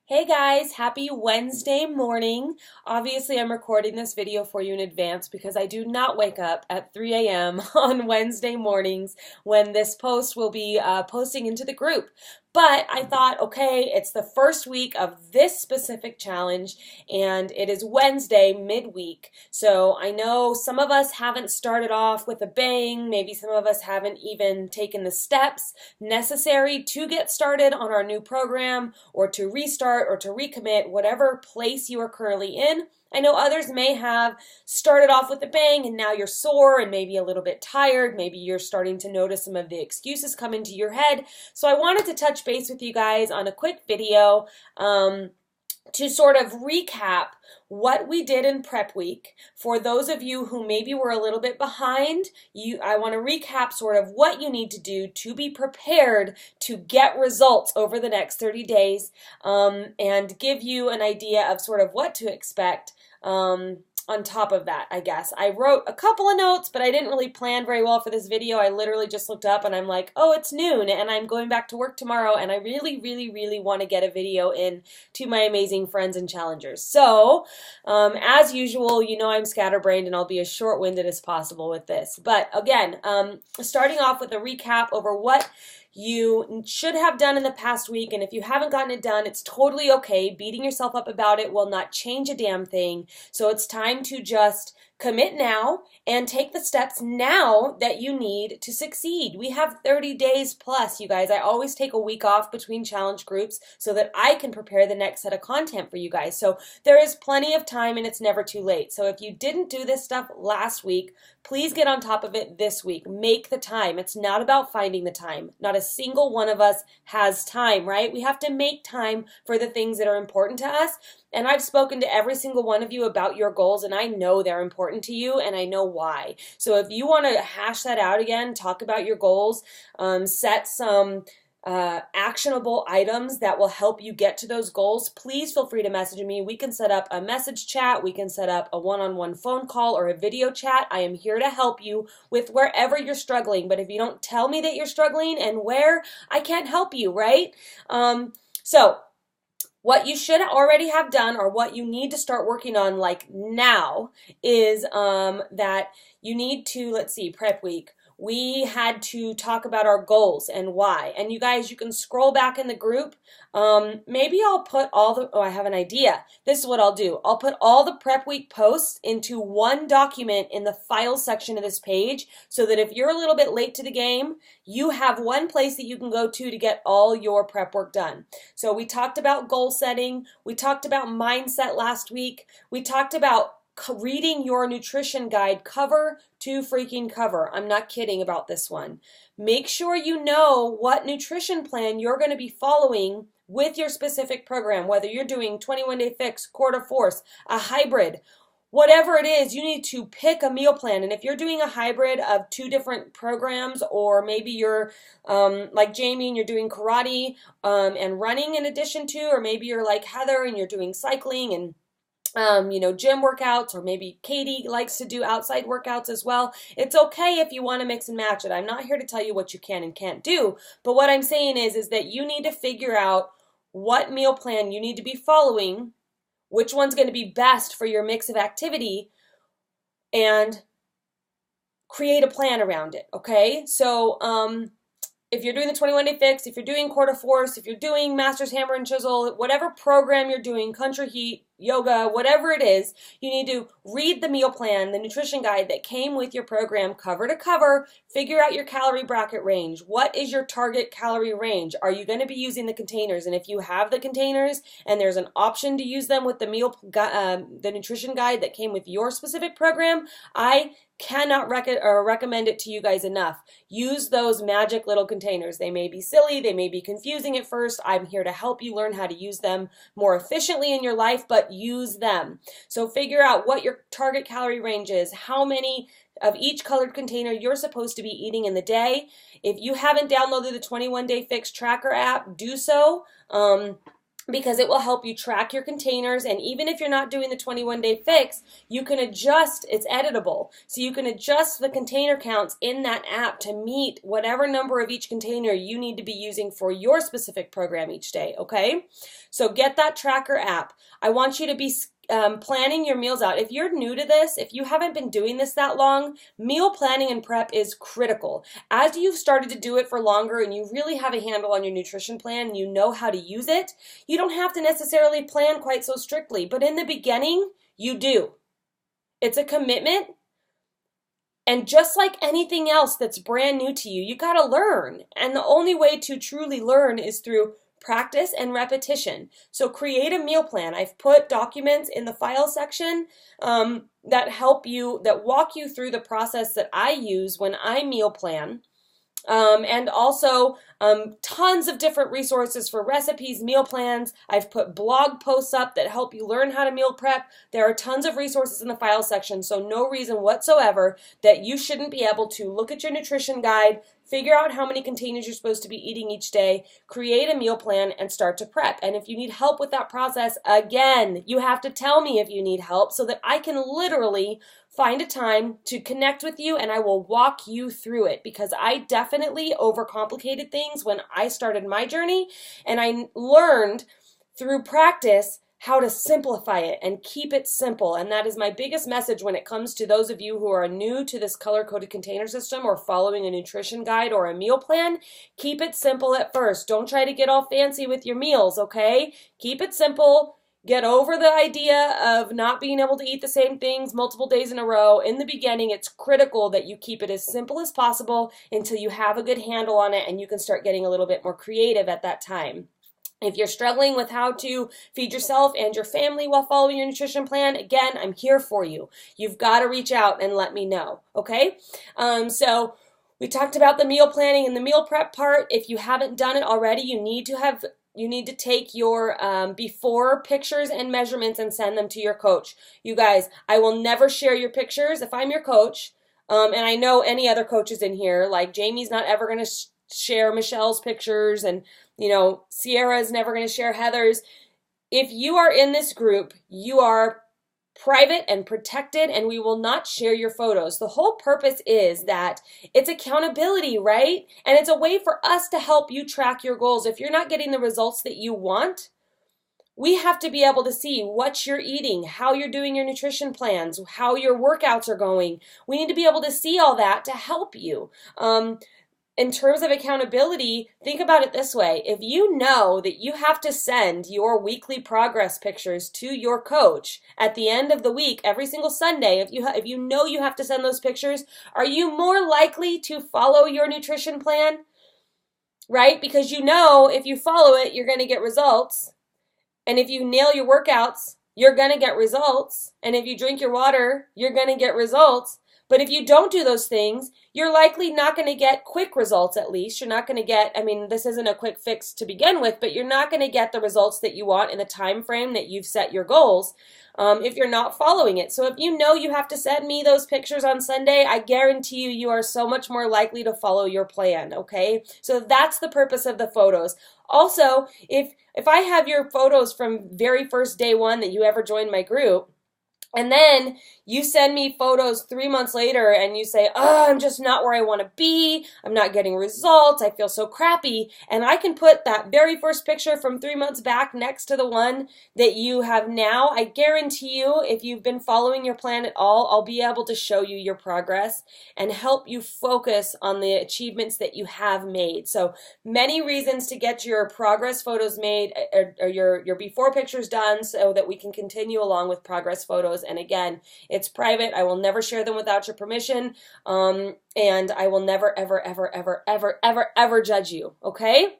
Hey guys, happy Wednesday morning. Obviously, I'm recording this video for you in advance because I do not wake up at 3 a.m. on Wednesday mornings when this post will be posting into the group. But I thought, okay, it's the first week of this specific challenge and it is Wednesday midweek. So I know some of us haven't started off with a bang. Maybe some of us haven't even taken the steps necessary to get started on our new program or to restart or to recommit, whatever place you are currently in. I know others may have started off with a bang and now you're sore and maybe a little bit tired. Maybe you're starting to notice some of the excuses come into your head. So I wanted to touch base with you guys on a quick video to sort of recap what we did in prep week. For those of you who maybe were a little bit behind, I want to recap sort of what you need to do to be prepared to get results over the next 30 days and give you an idea of sort of what to expect on top of that, I guess. I wrote a couple of notes, but I didn't really plan very well for this video. I literally just looked up and I'm like, oh, it's noon and I'm going back to work tomorrow and I really, really, really want to get a video in to my amazing friends and challengers. So, as usual, you know I'm scatterbrained and I'll be as short-winded as possible with this. But again, starting off with a recap over what you should have done in the past week, and if you haven't gotten it done, it's totally okay. Beating yourself up about it will not change a damn thing. So it's time to just commit now and take the steps now that you need to succeed. We have 30 days plus, you guys. I always take a week off between challenge groups so that I can prepare the next set of content for you guys. So there is plenty of time and it's never too late. So if you didn't do this stuff last week, please get on top of it this week. Make the time. It's not about finding the time. Not a single one of us has time, right? We have to make time for the things that are important to us. And I've spoken to every single one of you about your goals, and I know they're important to you, and I know why. So if you want to hash that out again, talk about your goals, set some actionable items that will help you get to those goals, please feel free to message me. We can set up a message chat. We can set up a one-on-one phone call or a video chat. I am here to help you with wherever you're struggling. But if you don't tell me that you're struggling and where, I can't help you, right? So what you should already have done or what you need to start working on like now is that you need to, let's see, prep week. We had to talk about our goals and why. And you guys, you can scroll back in the group. Maybe I'll put all the, oh, I have an idea. This is what I'll do. I'll put all the prep week posts into one document in the files section of this page so that if you're a little bit late to the game, you have one place that you can go to get all your prep work done. So we talked about goal setting. We talked about mindset last week. We talked about reading your nutrition guide cover to freaking cover. I'm not kidding about this one. Make sure you know what nutrition plan you're going to be following with your specific program, whether you're doing 21-day fix, quarter force, a hybrid, whatever it is, you need to pick a meal plan. And if you're doing a hybrid of two different programs, or maybe you're like Jamie and you're doing karate and running in addition to, or maybe you're like Heather and you're doing cycling and gym workouts, or maybe Katie likes to do outside workouts as well. It's okay if you want to mix and match it. I'm not here to tell you what you can and can't do, but what I'm saying is that you need to figure out what meal plan you need to be following, which one's going to be best for your mix of activity, and create a plan around it, okay? So, if you're doing the 21-day fix, if you're doing quarter force, if you're doing Master's Hammer and Chisel, whatever program you're doing, Country Heat, yoga, whatever it is, you need to read the meal plan, the nutrition guide that came with your program cover to cover, figure out your calorie bracket range. What is your target calorie range? Are you going to be using the containers? And if you have the containers and there's an option to use them with the nutrition guide that came with your specific program, I cannot recommend it to you guys enough. Use those magic little containers. They may be silly, they may be confusing at first. I'm here to help you learn how to use them more efficiently in your life, but use them. So figure out what your target calorie range is, how many of each colored container you're supposed to be eating in the day. If you haven't downloaded the 21-day fix tracker app, do so. because it will help you track your containers. And even if you're not doing the 21-day fix, you can adjust, it's editable. So you can adjust the container counts in that app to meet whatever number of each container you need to be using for your specific program each day, okay? So get that tracker app. I want you to be planning your meals out. If you're new to this, if you haven't been doing this that long, meal planning and prep is critical. As you've started to do it for longer and you really have a handle on your nutrition plan and you know how to use it, you don't have to necessarily plan quite so strictly, but in the beginning, you do. It's a commitment. And just like anything else that's brand new to you, you got to learn. And the only way to truly learn is through practice and repetition. So create a meal plan. I've put documents in the file section that help you, that walk you through the process that I use when I meal plan. And also tons of different resources for recipes, meal plans. I've put blog posts up that help you learn how to meal prep. There are tons of resources in the file section, so no reason whatsoever that you shouldn't be able to look at your nutrition guide, figure out how many containers you're supposed to be eating each day, create a meal plan, and start to prep. And if you need help with that process, again, you have to tell me if you need help so that I can literally find a time to connect with you and I will walk you through it, because I definitely overcomplicated things when I started my journey, and I learned through practice how to simplify it and keep it simple. And that is my biggest message when it comes to those of you who are new to this color-coded container system or following a nutrition guide or a meal plan. Keep it simple at first. Don't try to get all fancy with your meals, okay? Keep it simple. Get over the idea of not being able to eat the same things multiple days in a row. In the beginning, it's critical that you keep it as simple as possible until you have a good handle on it and you can start getting a little bit more creative at that time. If you're struggling with how to feed yourself and your family while following your nutrition plan, again, I'm here for you. You've got to reach out and let me know, okay? So we talked about the meal planning and the meal prep part. If you haven't done it already, you need to take your before pictures and measurements and send them to your coach. You guys, I will never share your pictures if I'm your coach. And I know any other coaches in here, like Jamie's not ever going to share Michelle's pictures, and Sierra is never going to share Heather's. If you are in this group, you are private and protected, and we will not share your photos. The whole purpose is that it's accountability, right? And it's a way for us to help you track your goals. If you're not getting the results that you want, we have to be able to see what you're eating, how you're doing your nutrition plans, how your workouts are going. We need to be able to see all that to help you. In terms of accountability, think about it this way. If you know that you have to send your weekly progress pictures to your coach at the end of the week, every single Sunday, if you know you have to send those pictures, are you more likely to follow your nutrition plan? Right? Because you know if you follow it, you're going to get results. And if you nail your workouts, you're going to get results. And if you drink your water, you're going to get results. But if you don't do those things, you're likely not going to get quick results, at least. You're not going to get, this isn't a quick fix to begin with, but you're not going to get the results that you want in the time frame that you've set your goals if you're not following it. So if you know you have to send me those pictures on Sunday, I guarantee you are so much more likely to follow your plan, okay? So that's the purpose of the photos. Also, if I have your photos from very first day one that you ever joined my group, and then you send me photos 3 months later and you say, I'm just not where I want to be. I'm not getting results. I feel so crappy. And I can put that very first picture from 3 months back next to the one that you have now. I guarantee you, if you've been following your plan at all, I'll be able to show you your progress and help you focus on the achievements that you have made. So many reasons to get your progress photos made or your before pictures done so that we can continue along with progress photos. And again, it's private. I will never share them without your permission. And I will never, ever, ever, ever, ever, ever, ever judge you. Okay?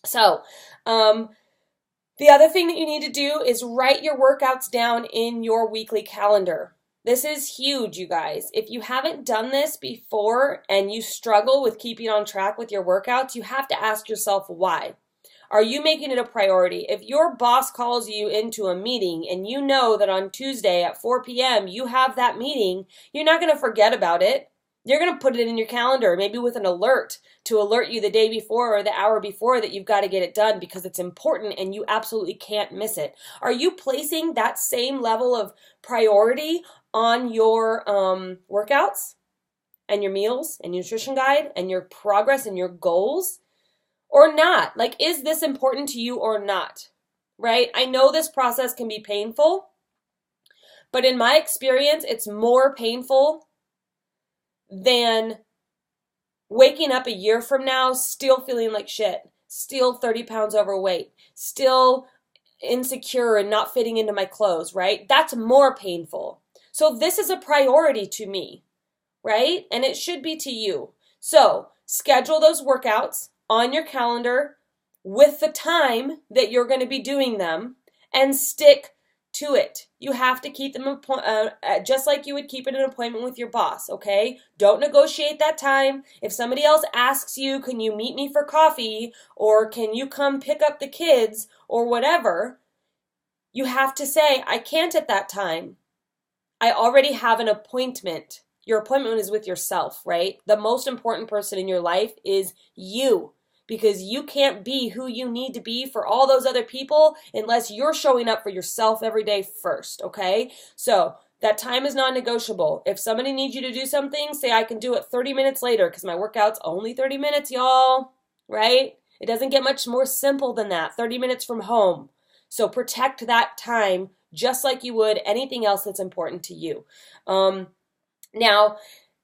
So, the other thing that you need to do is write your workouts down in your weekly calendar. This is huge, you guys. If you haven't done this before and you struggle with keeping on track with your workouts, you have to ask yourself why. Are you making it a priority? If your boss calls you into a meeting and you know that on Tuesday at 4 p.m. you have that meeting, you're not going to forget about it. You're going to put it in your calendar, maybe with an alert to alert you the day before or the hour before that you've got to get it done because it's important and you absolutely can't miss it. Are you placing that same level of priority on your workouts and your meals and your nutrition guide and your progress and your goals or not? Like, is this important to you or not? Right? I know this process can be painful, but in my experience, it's more painful than waking up a year from now still feeling like shit, still 30 pounds overweight, still insecure and not fitting into my clothes, right? That's more painful. So this is a priority to me, right? And it should be to you. So schedule those workouts on your calendar with the time that you're going to be doing them and stick to it. You have to keep them just like you would keep an appointment with your boss, okay? Don't negotiate that time. If somebody else asks you, can you meet me for coffee, or can you come pick up the kids, or whatever, you have to say, I can't at that time. I already have an appointment. Your appointment is with yourself, right? The most important person in your life is you, because you can't be who you need to be for all those other people unless you're showing up for yourself every day first, okay? So that time is non-negotiable. If somebody needs you to do something, say I can do it 30 minutes later because my workout's only 30 minutes, y'all, right? It doesn't get much more simple than that, 30 minutes from home. So protect that time just like you would anything else that's important to you. Now,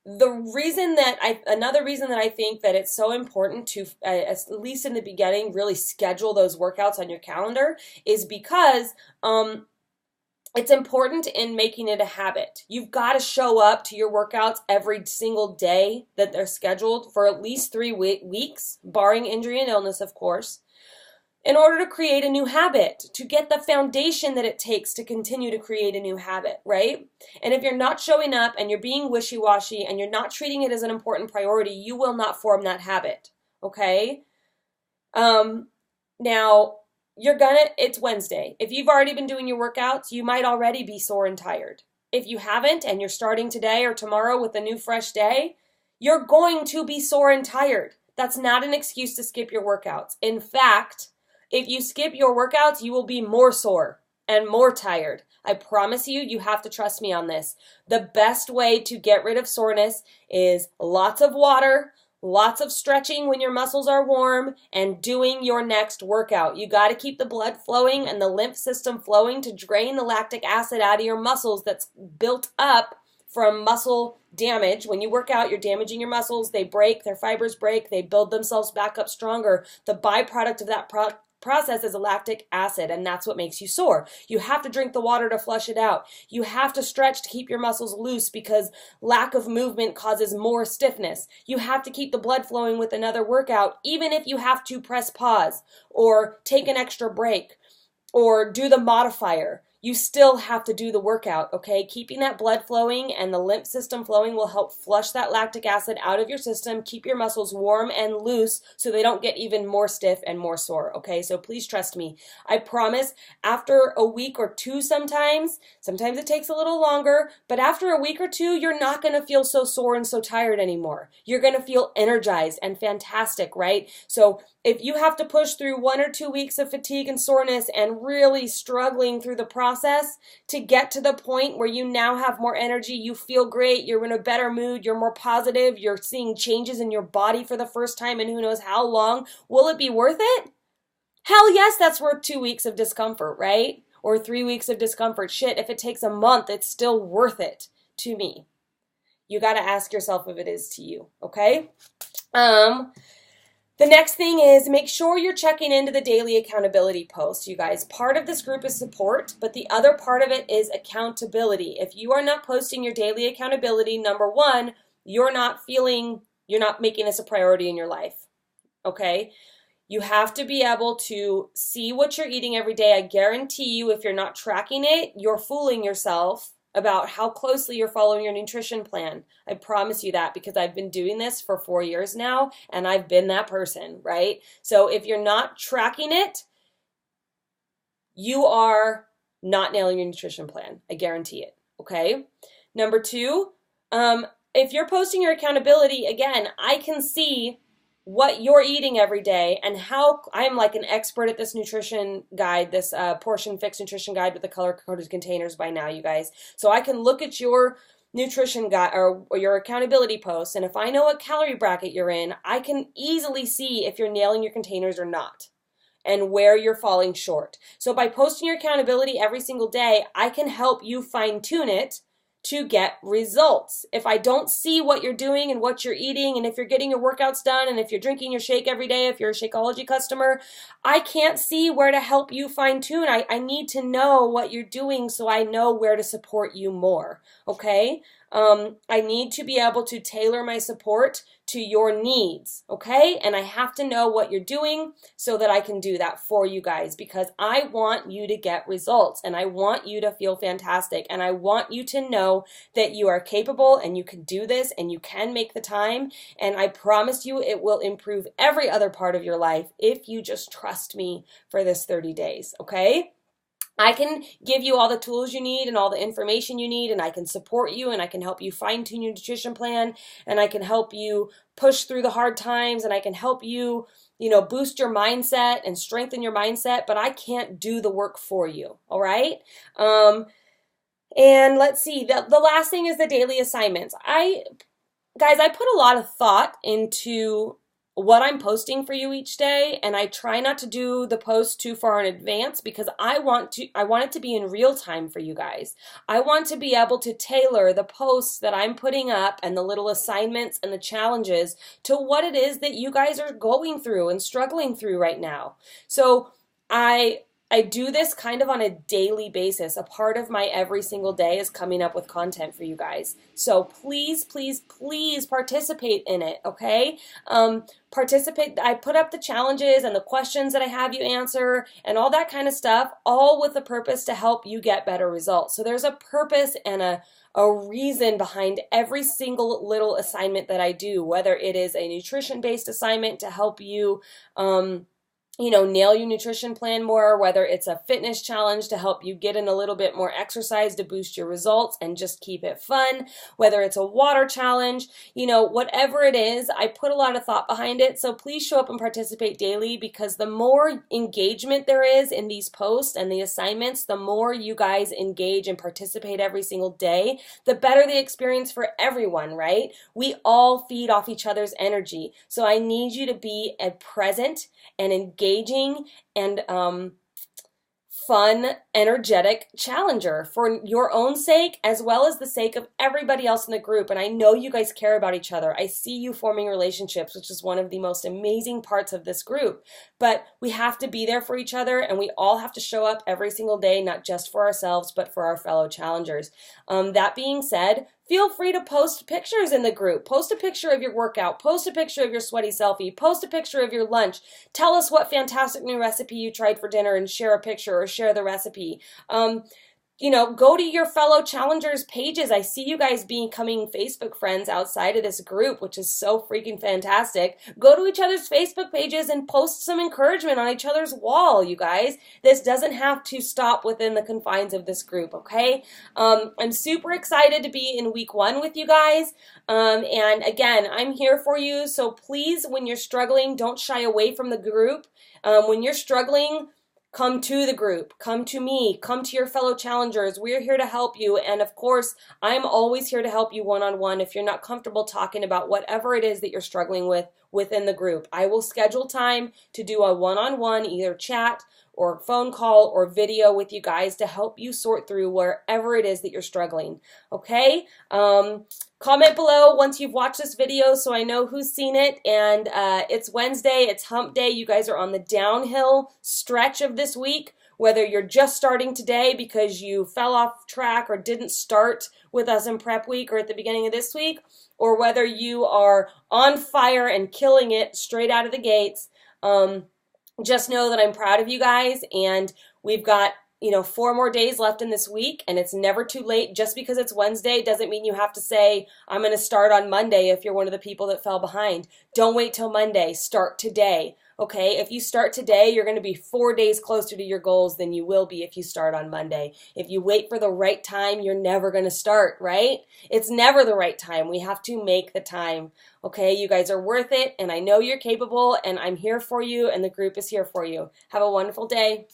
another reason that I think that it's so important to, at least in the beginning, really schedule those workouts on your calendar is because it's important in making it a habit. You've got to show up to your workouts every single day that they're scheduled for at least 3 weeks, barring injury and illness, of course, in order to create a new habit, to get the foundation that it takes to continue to create a new habit, right? And if you're not showing up and you're being wishy-washy and you're not treating it as an important priority, you will not form that habit, okay? Now, it's Wednesday. If you've already been doing your workouts, you might already be sore and tired. If you haven't and you're starting today or tomorrow with a new fresh day, you're going to be sore and tired. That's not an excuse to skip your workouts. In fact, if you skip your workouts, you will be more sore and more tired. I promise you, you have to trust me on this. The best way to get rid of soreness is lots of water, lots of stretching when your muscles are warm, and doing your next workout. You got to keep the blood flowing and the lymph system flowing to drain the lactic acid out of your muscles that's built up from muscle damage. When you work out, you're damaging your muscles. They break, their fibers break, they build themselves back up stronger. The byproduct of that process is a lactic acid, and that's what makes you sore. You have to drink the water to flush it out. You have to stretch to keep your muscles loose because lack of movement causes more stiffness. You have to keep the blood flowing with another workout, even if you have to press pause or take an extra break or do the modifier. You still have to do the workout, okay? Keeping that blood flowing and the lymph system flowing will help flush that lactic acid out of your system, keep your muscles warm and loose so they don't get even more stiff and more sore, okay? So please trust me. I promise after a week or two sometimes it takes a little longer, but after a week or two, you're not going to feel so sore and so tired anymore. You're going to feel energized and fantastic, right? So if you have to push through 1 or 2 weeks of fatigue and soreness and really struggling through the process to get to the point where you now have more energy, you feel great, you're in a better mood, you're more positive, you're seeing changes in your body for the first time in who knows how long, will it be worth it? Hell yes, that's worth 2 weeks of discomfort, right? Or 3 weeks of discomfort. Shit, if it takes a month, it's still worth it to me. You got to ask yourself if it is to you, okay? The next thing is make sure you're checking into the daily accountability post, you guys. Part of this group is support, but the other part of it is accountability. If you are not posting your daily accountability, number one, you're not making this a priority in your life, okay? You have to be able to see what you're eating every day. I guarantee you, if you're not tracking it, you're fooling yourself about how closely you're following your nutrition plan. I promise you that because I've been doing this for 4 years now and I've been that person, right? So if you're not tracking it, you are not nailing your nutrition plan. I guarantee it, okay? Number two, if you're posting your accountability, again, I can see what you're eating every day and how I'm like an expert at this nutrition guide, this Portion Fix nutrition guide with the color-coded containers by now, you guys. So I can look at your nutrition guide or your accountability posts, and if I know what calorie bracket you're in, I can easily see if you're nailing your containers or not and where you're falling short. So by posting your accountability every single day, I can help you fine-tune it to get results. If I don't see what you're doing and what you're eating, and if you're getting your workouts done, and if you're drinking your shake every day, if you're a Shakeology customer, I can't see where to help you fine tune. I need to know what you're doing so I know where to support you more, okay? I need to be able to tailor my support to your needs, okay? And I have to know what you're doing so that I can do that for you guys, because I want you to get results and I want you to feel fantastic and I want you to know that you are capable and you can do this and you can make the time, and I promise you it will improve every other part of your life if you just trust me for this 30 days, okay? I can give you all the tools you need and all the information you need, and I can support you and I can help you fine-tune your nutrition plan, and I can help you push through the hard times, and I can help you, boost your mindset and strengthen your mindset, but I can't do the work for you, all right? And let's see, the last thing is the daily assignments. Guys, I put a lot of thought into what I'm posting for you each day, and I try not to do the post too far in advance because I want it to be in real time for you guys. I want to be able to tailor the posts that I'm putting up and the little assignments and the challenges to what it is that you guys are going through and struggling through right now. So I do this kind of on a daily basis. A part of my every single day is coming up with content for you guys. So please, please, please participate in it, okay? Participate. I put up the challenges and the questions that I have you answer and all that kind of stuff, all with the purpose to help you get better results. So there's a purpose and a reason behind every single little assignment that I do, whether it is a nutrition-based assignment to help you nail your nutrition plan more, whether it's a fitness challenge to help you get in a little bit more exercise to boost your results and just keep it fun, whether it's a water challenge, whatever it is, I put a lot of thought behind it. So please show up and participate daily, because the more engagement there is in these posts and the assignments, the more you guys engage and participate every single day, the better the experience for everyone, right? We all feed off each other's energy. So I need you to be a present and engaging and fun, energetic challenger for your own sake as well as the sake of everybody else in the group. And I know you guys care about each other. I see you forming relationships, which is one of the most amazing parts of this group. But we have to be there for each other, and we all have to show up every single day, not just for ourselves, but for our fellow challengers. That being said, feel free to post pictures in the group. Post a picture of your workout. Post a picture of your sweaty selfie. Post a picture of your lunch. Tell us what fantastic new recipe you tried for dinner and share a picture or share the recipe. Go to your fellow challengers' pages. I see you guys becoming Facebook friends outside of this group, which is so freaking fantastic. Go to each other's Facebook pages and post some encouragement on each other's wall, you guys. This doesn't have to stop within the confines of this group, okay? I'm super excited to be in week 1 with you guys. And again, I'm here for you. So please, when you're struggling, don't shy away from the group. When you're struggling, come to the group, come to me, come to your fellow challengers. We're here to help you. And of course, I'm always here to help you one-on-one if you're not comfortable talking about whatever it is that you're struggling with within the group. I will schedule time to do a one-on-one, either chat or phone call or video with you guys to help you sort through wherever it is that you're struggling. Okay? Comment below once you've watched this video so I know who's seen it. And it's Wednesday, it's hump day. You guys are on the downhill stretch of this week, whether you're just starting today because you fell off track or didn't start with us in prep week or at the beginning of this week, or whether you are on fire and killing it straight out of the gates. Just know that I'm proud of you guys, and we've got 4 more days left in this week, and it's never too late. Just because it's Wednesday doesn't mean you have to say, I'm going to start on Monday if you're one of the people that fell behind. Don't wait till Monday. Start today. Okay, if you start today, you're going to be 4 days closer to your goals than you will be if you start on Monday. If you wait for the right time, you're never going to start, right? It's never the right time. We have to make the time. Okay, you guys are worth it, and I know you're capable, and I'm here for you, and the group is here for you. Have a wonderful day.